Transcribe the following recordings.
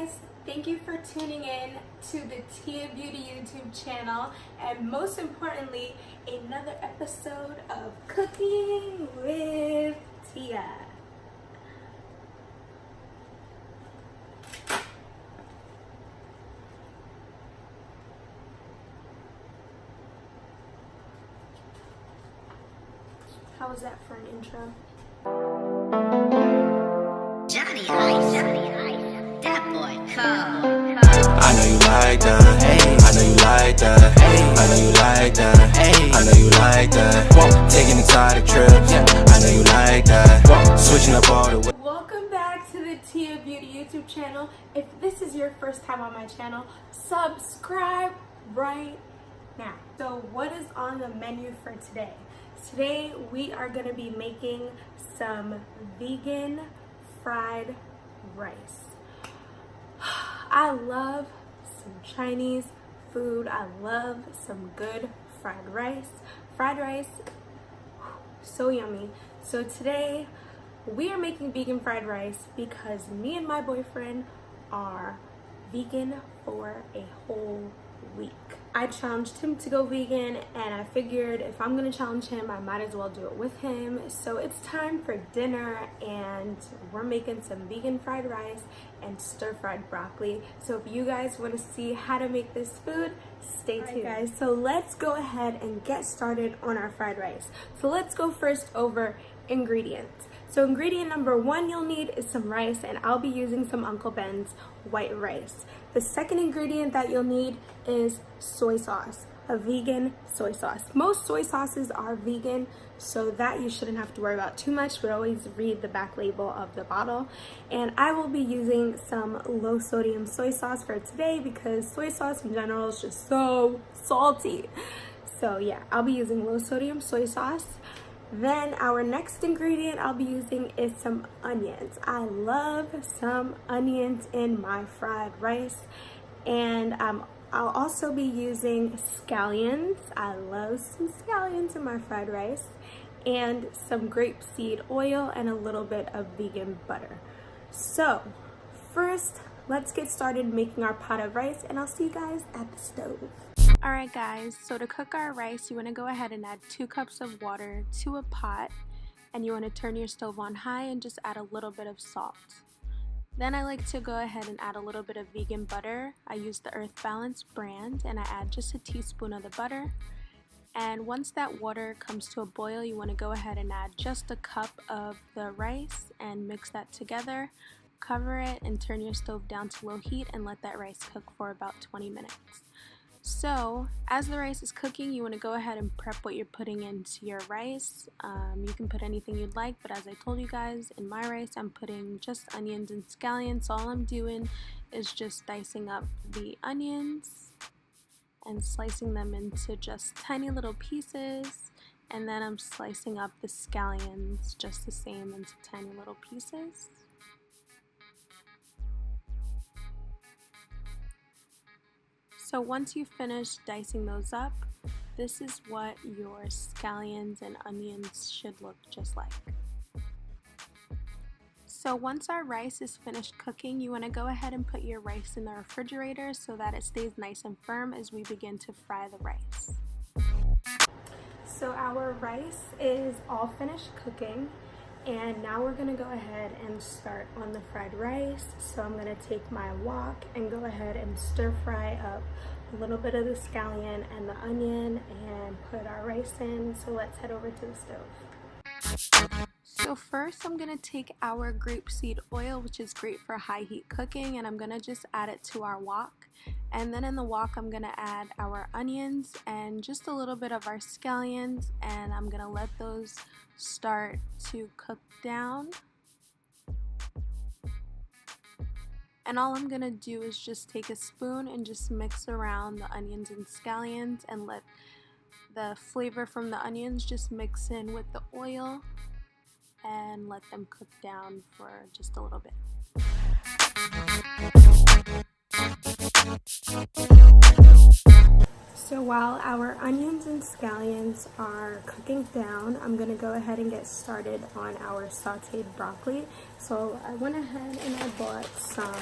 guys, thank you for tuning in to the Tia Beauty YouTube channel, and most importantly, another episode of Cooking with Tia. How was that for an intro? Johnny Ice, that boy cold. I know you like that, hey. I know you like that, hey. I know you like that, hey. I know you like that. Whoa. Taking exotic trips, yeah. I know you like that. Whoa. Switching up all the way. Welcome back to the Tia Beauty YouTube channel. If this is your first time on my channel, subscribe right now. So what is on the menu for today? Today we are going to be making some vegan fried rice. I love some Chinese food. I love some good fried rice. Fried rice, so yummy. So today we are making vegan fried rice because me and my boyfriend are vegan for a whole week. I challenged him to go vegan, and I figured if I'm gonna challenge him, I might as well do it with him. So it's time for dinner, and we're making some vegan fried rice and stir-fried broccoli. So if you guys want to see how to make this food, stay tuned. Guys, so let's go ahead and get started on our fried rice. So let's go first over ingredients. So ingredient number one you'll need is some rice, and I'll be using some Uncle Ben's white rice. The second ingredient that you'll need is soy sauce, a vegan soy sauce. Most soy sauces are vegan, so that you shouldn't have to worry about too much, but always read the back label of the bottle. And I will be using some low sodium soy sauce for today because soy sauce in general is just so salty. So yeah, I'll be using low sodium soy sauce. Then our next ingredient I'll be using is some onions. I love some onions in my fried rice. And I'll also be using scallions. I love some scallions in my fried rice. And some grapeseed oil and a little bit of vegan butter. So first, let's get started making our pot of rice, and I'll see you guys at the stove. Alright guys, so to cook our rice, you want to go ahead and add 2 cups of water to a pot, and you want to turn your stove on high and just add a little bit of salt. Then I like to go ahead and add a little bit of vegan butter. I use the Earth Balance brand, and I add just a teaspoon of the butter. And once that water comes to a boil, you want to go ahead and add just a cup of the rice and mix that together. Cover it and turn your stove down to low heat and let that rice cook for about 20 minutes. So as the rice is cooking, you want to go ahead and prep what you're putting into your rice. You can put anything you'd like, but as I told you guys, in my rice I'm putting just onions and scallions. So all I'm doing is just dicing up the onions and slicing them into just tiny little pieces, and then I'm slicing up the scallions just the same into tiny little pieces. So once you finish dicing those up, this is what your scallions and onions should look just like. So once our rice is finished cooking, you want to go ahead and put your rice in the refrigerator so that it stays nice and firm as we begin to fry the rice. So our rice is all finished cooking. And now we're going to go ahead and start on the fried rice. So I'm going to take my wok and go ahead and stir fry up a little bit of the scallion and the onion and put our rice in. So let's head over to the stove. So first I'm going to take our grapeseed oil, which is great for high heat cooking, and I'm going to just add it to our wok. And then in the wok I'm going to add our onions and just a little bit of our scallions, and I'm going to let those start to cook down. And all I'm going to do is just take a spoon and just mix around the onions and scallions and let the flavor from the onions just mix in with the oil and let them cook down for just a little bit. So while our onions and scallions are cooking down, I'm going to go ahead and get started on our sauteed broccoli. So I went ahead and I bought some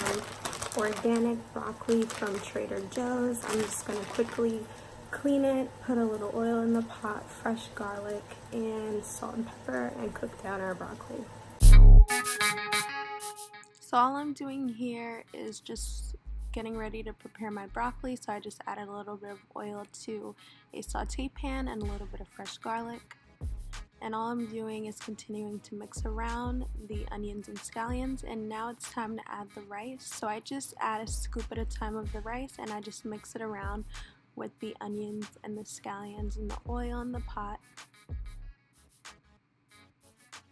organic broccoli from Trader Joe's. I'm just going to quickly clean it, put a little oil in the pot, fresh garlic, and salt and pepper, and cook down our broccoli. So all I'm doing here is just getting ready to prepare my broccoli. So I just added a little bit of oil to a saute pan and a little bit of fresh garlic. And all I'm doing is continuing to mix around the onions and scallions, and now it's time to add the rice. So I just add a scoop at a time of the rice, and I just mix it around with the onions and the scallions and the oil in the pot.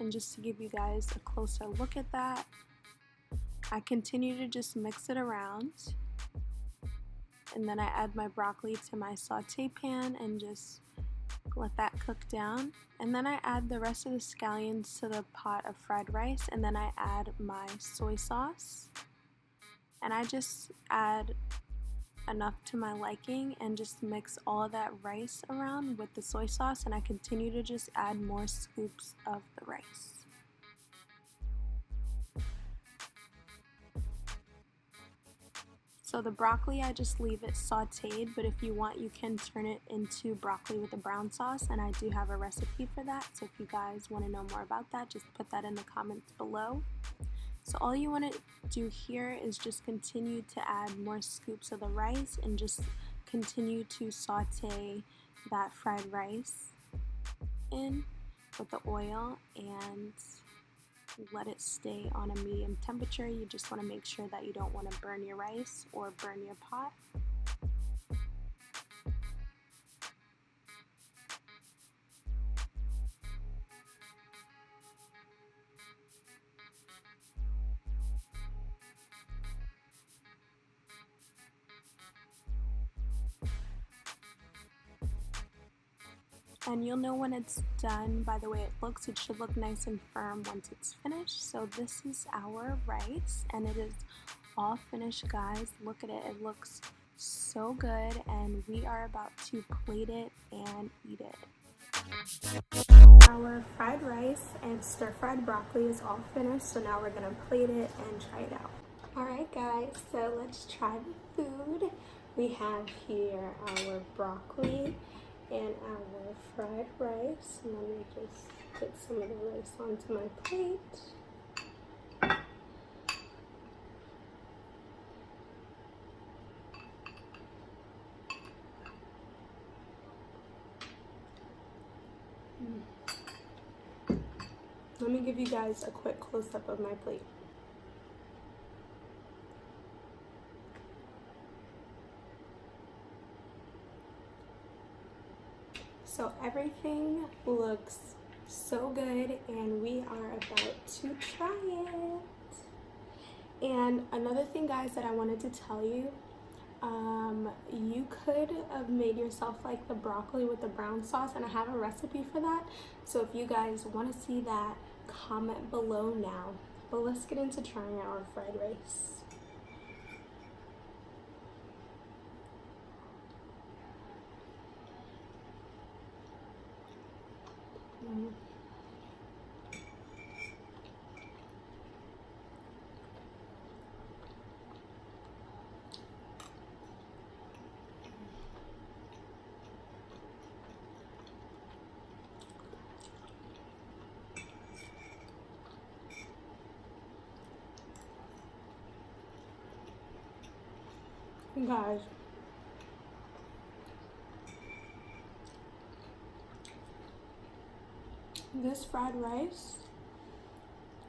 And just to give you guys a closer look at that, I continue to just mix it around, and then I add my broccoli to my saute pan and just let that cook down, and then I add the rest of the scallions to the pot of fried rice, and then I add my soy sauce, and I just add enough to my liking and just mix all of that rice around with the soy sauce, and I continue to just add more scoops of the rice. So the broccoli, I just leave it sauteed, but if you want, you can turn it into broccoli with a brown sauce, and I do have a recipe for that. So if you guys want to know more about that, just put that in the comments below. So all you want to do here is just continue to add more scoops of the rice and just continue to saute that fried rice in with the oil and let it stay on a medium temperature. You just want to make sure that you don't want to burn your rice or burn your pot. And you'll know when it's done by the way it looks. It should look nice and firm once it's finished. So this is our rice, and it is all finished, guys. Look at it. It looks so good, and we are about to plate it and eat it. Our fried rice and stir-fried broccoli is all finished, so now we're gonna plate it and try it out. Alright guys, so let's try the food. We have here our broccoli and our fried rice. And let me just put some of the rice onto my plate. Let me give you guys a quick close-up of my plate. So everything looks so good, and we are about to try it. And another thing, guys, that I wanted to tell you, you could have made yourself like the broccoli with the brown sauce, and I have a recipe for that. So if you guys want to see that, comment below now. But let's get into trying our fried rice. Guys, this fried rice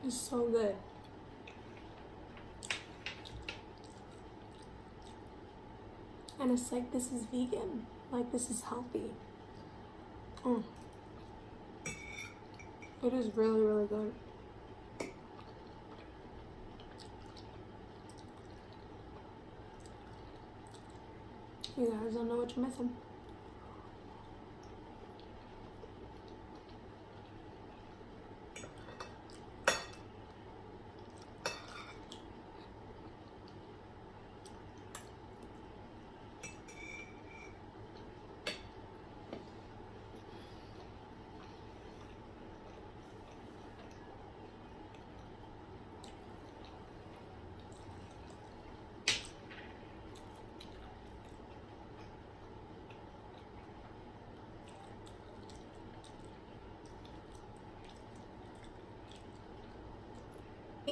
is so good. And it's like this is vegan, like this is healthy. It is really, really good. You guys don't know what you're missing.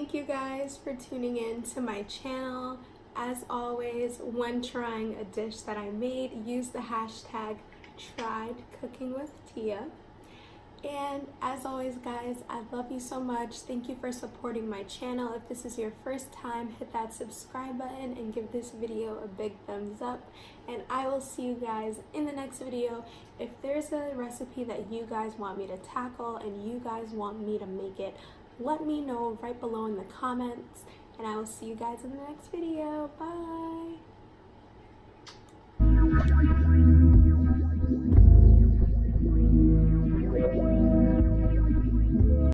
Thank you guys for tuning in to my channel. As always, when trying a dish that I made, use the hashtag #TriedCookingWithTia. And as always, guys, I love you so much. Thank you for supporting my channel. If this is your first time, hit that subscribe button and give this video a big thumbs up. And I will see you guys in the next video. If there's a recipe that you guys want me to tackle and you guys want me to make it, let me know right below in the comments. And I will see you guys in the next video. Bye!